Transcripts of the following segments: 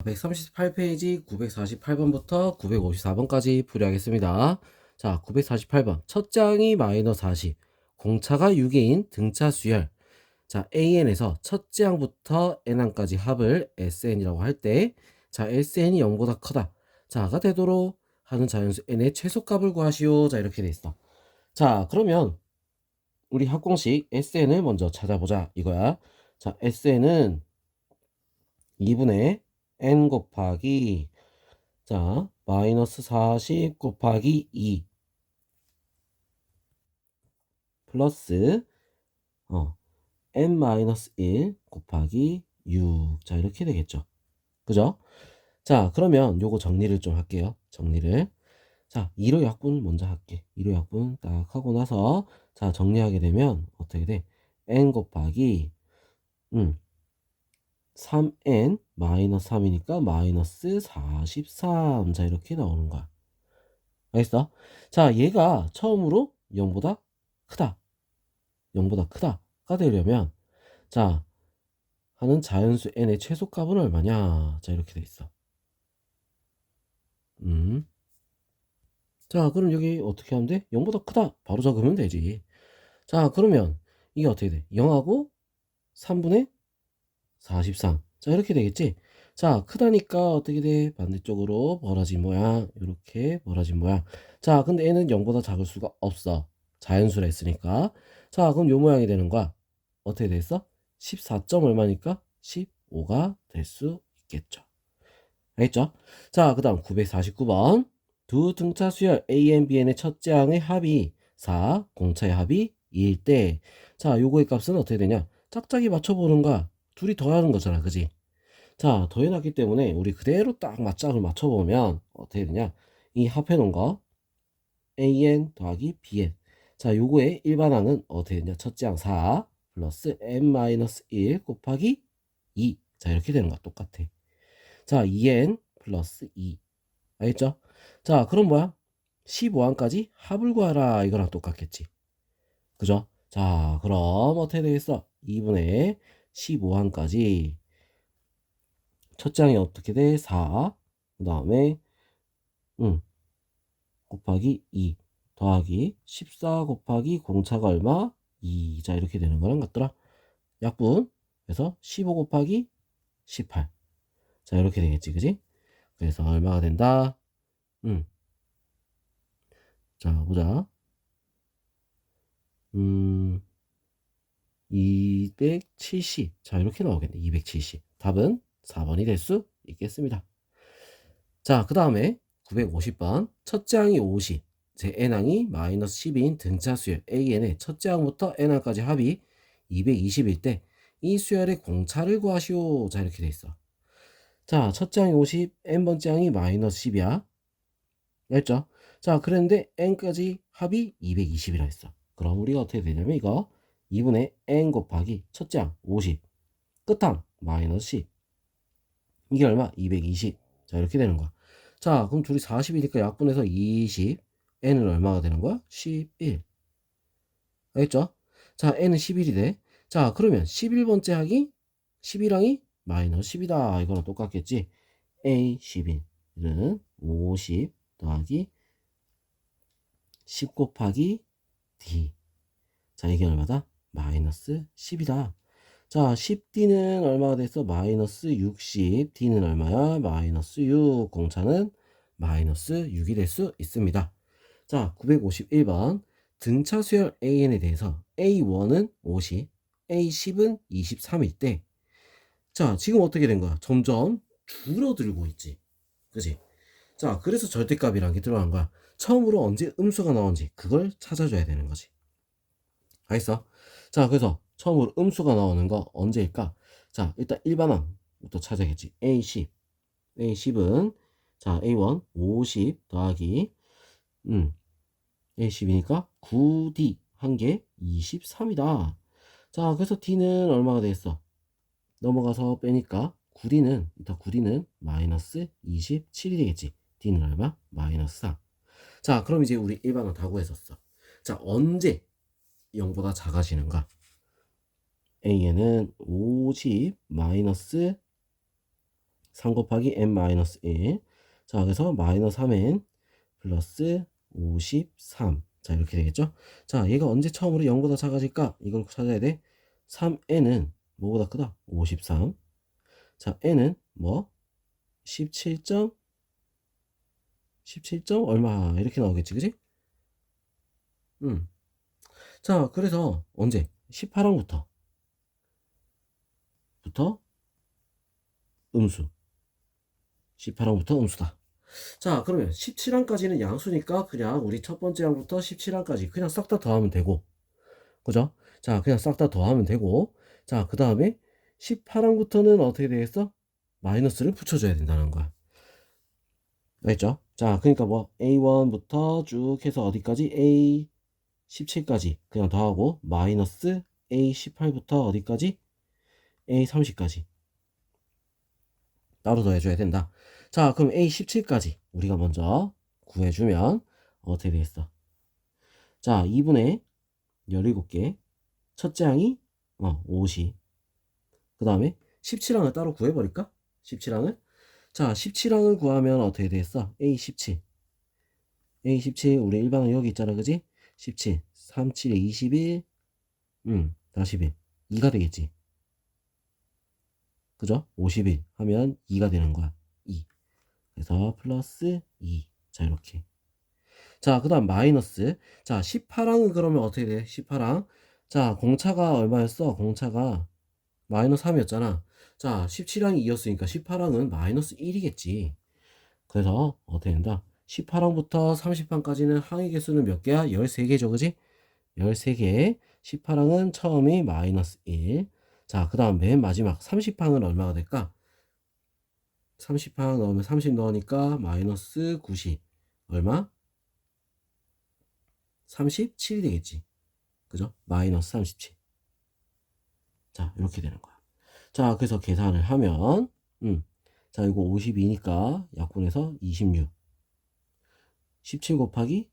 138페이지 948번부터 954번까지 풀이하겠습니다. 자, 948번. 첫 장이 마이너스 40, 공차가 6인 등차 수열. 자, AN에서 첫째 항부터 N항까지 합을 SN이라고 할 때, 자, SN이 0보다 크다. 자가 되도록 하는 자연수 N의 최소값을 구하시오. 자, 이렇게 돼 있어. 자, 그러면 우리 합공식 SN을 먼저 찾아보자 이거야. 자, SN은 2분의 N 곱하기 자 마이너스 40 곱하기 2 플러스 N 마이너스 1 곱하기 6. 자 이렇게 되겠죠. 그죠? 자 그러면 요거 정리를 좀 할게요. 정리를. 자 2로 약분 먼저 할게. 2로 약분 딱 하고 나서 자 정리하게 되면 어떻게 돼? N 곱하기 3n 마이너스 3이니까 마이너스 43. 자 이렇게 나오는 거야. 알겠어? 자 얘가 처음으로 0보다 크다 0보다 크다가 되려면 자 하는 자연수 n의 최소값은 얼마냐. 자 이렇게 돼 있어. 자 그럼 여기 어떻게 하면 돼? 0보다 크다 바로 적으면 되지. 자 그러면 이게 어떻게 돼? 0하고 3분의 43. 자 이렇게 되겠지. 자 크다니까 어떻게 돼? 반대쪽으로 벌어진 모양. 이렇게 벌어진 모양. 자 근데 얘는 0보다 작을 수가 없어. 자연수라 했으니까. 자 그럼 요 모양이 되는 거야. 어떻게 됐어? 14점 얼마니까 15가 될 수 있겠죠. 알겠죠? 자 그 다음 949번. 두 등차 수열 A, Bn의 첫째 항의 합이 4, 공차의 합이 2일 때, 자 요거의 값은 어떻게 되냐? 짝짝이 맞춰보는 거야. 둘이 더하는 거잖아, 그지? 자 더해놨기 때문에 우리 그대로 딱 맞짝을 맞춰보면 어떻게 되냐? 이 합해놓은 거 AN 더하기 BN. 자 요거의 일반항은 어떻게 되냐? 첫째 항 4 플러스 N-1 곱하기 2. 자 이렇게 되는 거야. 똑같아. 자 2N 플러스 2. 알겠죠? 자 그럼 뭐야? 15항까지 합을 구하라. 이거랑 똑같겠지. 그죠? 자 그럼 어떻게 되겠어? 2분의 15항까지 첫 장이 어떻게 돼? 4. 그 다음에 곱하기 2 더하기 14 곱하기 공차가 얼마? 2. 자 이렇게 되는 거랑 같더라. 약분. 그래서 15 곱하기 18. 자 이렇게 되겠지. 그지? 그래서 얼마가 된다? 자 보자. 270. 자 이렇게 나오겠네. 270. 답은 4번이 될 수 있겠습니다. 자 그 다음에 950번. 첫째 항이 50, 제 n항이 마이너스 12인 등차 수열 AN의 첫째 항부터 n항까지 합이 220일 때 이 수열의 공차를 구하시오. 자 이렇게 돼 있어. 자 첫째 항이 50, n번째 항이 마이너스 10이야. 알죠? 자 그랬는데 n까지 합이 220이라 했어. 그럼 우리가 어떻게 되냐면 이거 2분의 n 곱하기 첫째 항 50, 끝항 마이너스 10, 이게 얼마? 220. 자 이렇게 되는 거야. 자 그럼 둘이 40이니까 약분해서 20, n은 얼마가 되는 거야? 11. 알겠죠? 자 n은 11이 돼. 자 그러면 11번째 항이 11항이 마이너스 10이다. 이거랑 똑같겠지. a 11은 50 더하기 10 곱하기 d. 자 이게 얼마다? 마이너스 10이다. 자 10d는 얼마가 됐어? 마이너스 60. d는 얼마야? 마이너스 6. 공차는 마이너스 6이 될 수 있습니다. 자 951번. 등차 수열 AN에 대해서 A1은 50, A10은 23일 때, 자 지금 어떻게 된 거야? 점점 줄어들고 있지. 그지? 자 그래서 절대값이라는 게 들어간 거야. 처음으로 언제 음수가 나온지 그걸 찾아줘야 되는 거지. 알겠어? 자 그래서 처음으로 음수가 나오는 거 언제일까? 자 일단 일반항부터 찾아야겠지. A10은 자 A1 50 더하기 A10이니까 9D 한 개 23이다. 자 그래서 D는 얼마가 되겠어? 넘어가서 빼니까 9D는 일단 9D는 마이너스 27이 되겠지. D는 얼마? 마이너스 4. 자 그럼 이제 우리 일반항 다 구했었어. 자 언제 0보다 작아지는가? A에는 50 마이너스 3 곱하기 n-1. 자, 그래서 마이너스 3n 플러스 53. 자, 이렇게 되겠죠? 자, 얘가 언제 처음으로 0보다 작아질까? 이걸 찾아야 돼. 3n은 뭐보다 크다? 53. 자, n은 뭐? 17점 얼마 이렇게 나오겠지, 그지? 자, 그래서 언제? 18항부터 음수. 18항부터 음수다. 자, 그러면 17항까지는 양수니까 그냥 우리 첫 번째 항부터 17항까지 그냥 싹 다 더하면 되고, 그죠? 자, 그냥 싹 다 더하면 되고, 자, 그 다음에 18항부터는 어떻게 되겠어? 마이너스를 붙여줘야 된다는 거야. 알겠죠? 자, 그러니까 뭐 A1부터 쭉 해서 어디까지? A17까지 그냥 더하고 마이너스 A18부터 어디까지? A30까지 따로 더해줘야 된다. 자, 그럼 A17까지 우리가 먼저 구해주면 어떻게 되겠어? 자, 2분의 17개 첫째 항이 50. 그 다음에 17항을 따로 구해버릴까? 17항을 자, 17항을 구하면 어떻게 되겠어? A17 우리 일반항 여기 있잖아, 그지? 17 37에 21 41 2가 되겠지, 그죠? 51 하면 2가 되는 거야. 2. 그래서 플러스 2. 자, 이렇게. 자, 그 다음 마이너스. 자, 18항은 그러면 어떻게 돼? 18항. 자, 공차가 얼마였어? 공차가 마이너스 3이었잖아. 자, 17항이 2였으니까 18항은 마이너스 1이겠지. 그래서 어떻게 된다? 18항부터 30항까지는 항의 개수는 몇 개야? 13개죠, 그지? 13개. 18항은 처음이 마이너스 1. 자, 그 다음 맨 마지막 30항은 얼마가 될까? 30항 넣으면 30 넣으니까 마이너스 90. 얼마? 37이 되겠지. 그죠? 마이너스 37. 자, 이렇게 되는 거야. 자, 그래서 계산을 하면, 자, 이거 52니까 약분해서 26. 17 곱하기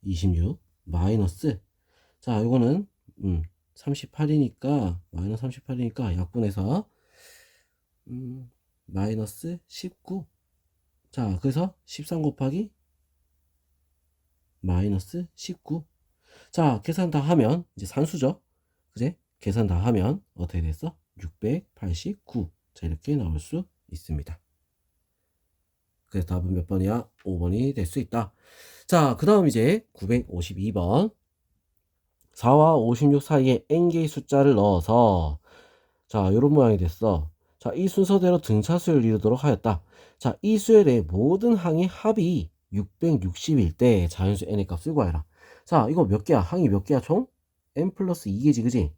26 마이너스. 자, 이거는 38이니까 마이너스 38이니까 약분해서 마이너스 19. 자, 그래서 13 곱하기 마이너스 19. 자, 계산 다 하면 이제 산수죠. 그제? 계산 다 하면 어떻게 됐어? 689. 자, 이렇게 나올 수 있습니다. 그래서 답은 몇 번이야? 5번이 될 수 있다. 자, 그 다음 이제 952번. 4와 56 사이에 n개의 숫자를 넣어서 자, 이런 모양이 됐어. 자, 이 순서대로 등차수를 이루도록 하였다. 자, 이 수열의 모든 항의 합이 660일 때 자연수 n의 값을 구하라. 자, 이거 몇 개야? 항이 몇 개야? 총? n 플러스 2개지, 그지?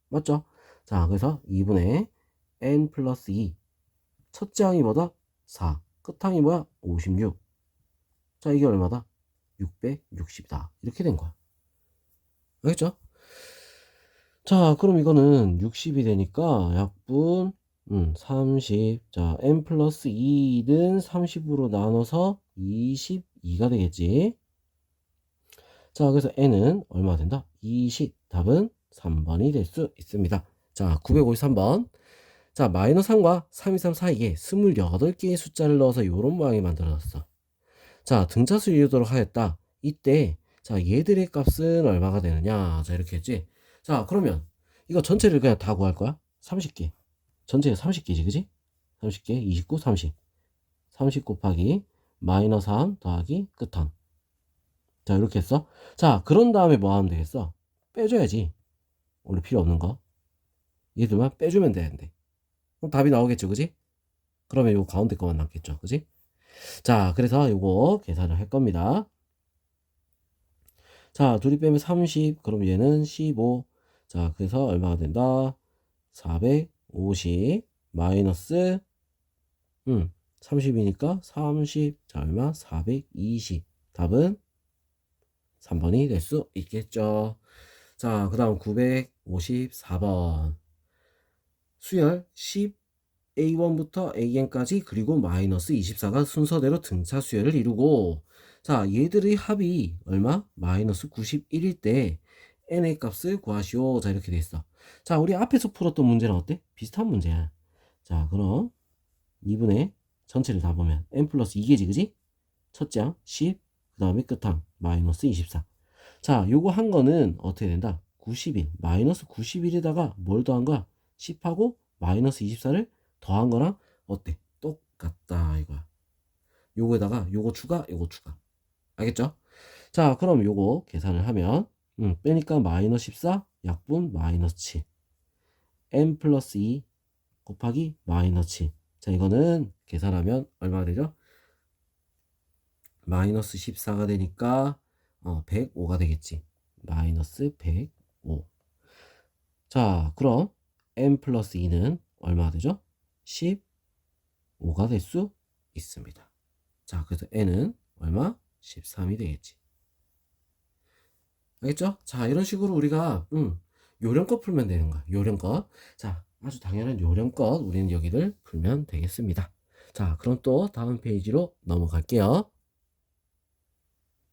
맞죠? 자, 그래서 2분의 n 플러스 2. 첫째 항이 뭐다? 4. 끝항이 뭐야? 56. 자, 이게 얼마다? 660이다. 이렇게 된 거야. 알겠죠? 자, 그럼 이거는 60이 되니까 약분 30. 자, n 플러스 2는 30으로 나눠서 22가 되겠지. 자, 그래서 n은 얼마 된다? 20. 답은 3번이 될 수 있습니다. 자, 953번. 자, 마이너스 3과 323 사이에 28개의 숫자를 넣어서 이런 모양이 만들어졌어. 자, 등차수 이루도록 하였다. 이때 자, 얘들의 값은 얼마가 되느냐? 자, 이렇게 했지. 자, 그러면 이거 전체를 그냥 다 구할 거야? 30개. 전체가 30개지, 그지? 30개, 29, 30. 30 곱하기 마이너스 3 더하기 끝항. 자, 이렇게 했어. 자, 그런 다음에 뭐 하면 되겠어? 빼줘야지. 원래 필요 없는 거. 얘들만 빼주면 되는데. 그럼 답이 나오겠죠, 그지? 그러면 요 가운데 거만 남겠죠, 그지? 자, 그래서 요거 계산을 할 겁니다. 자, 둘이 빼면 30. 그럼 얘는 15. 자, 그래서 얼마가 된다? 450 마이너스 30이니까 30. 자, 얼마? 420. 답은 3번이 될 수 있겠죠. 자, 그 다음 954번. 수열 10 A1부터 AN까지 그리고 마이너스 24가 순서대로 등차 수열을 이루고, 자, 얘들의 합이 얼마? 마이너스 91일 때 n의 값을 구하시오. 자, 이렇게 돼 있어. 자, 우리 앞에서 풀었던 문제랑 어때? 비슷한 문제야. 자, 그럼 2분의 전체를 다 보면 n 플러스 2개지, 그지? 첫째 항 10, 그 다음에 끝항 마이너스 24. 자, 요거 한 거는 어떻게 된다? 91, 마이너스 91에다가 뭘 더한 거야? 10하고 마이너스 24를 더한 거랑 어때? 똑같다 이거야. 요거에다가 요거 추가, 요거 추가. 알겠죠? 자, 그럼 요거 계산을 하면 빼니까 마이너스 14 약분 마이너스 7 n 플러스 2 곱하기 마이너스 7. 자, 이거는 계산하면 얼마가 되죠? 마이너스 14가 되니까 105가 되겠지. 마이너스 105. 자, 그럼 n 플러스 2는 얼마가 되죠? 15가 될 수 있습니다. 자, 그래서 n은 얼마? 13이 되겠지. 알겠죠? 자, 이런 식으로 우리가 요령껏 풀면 되는 거야. 요령껏. 자, 아주 당연한 요령껏 우리는 여기를 풀면 되겠습니다. 자, 그럼 또 다음 페이지로 넘어갈게요.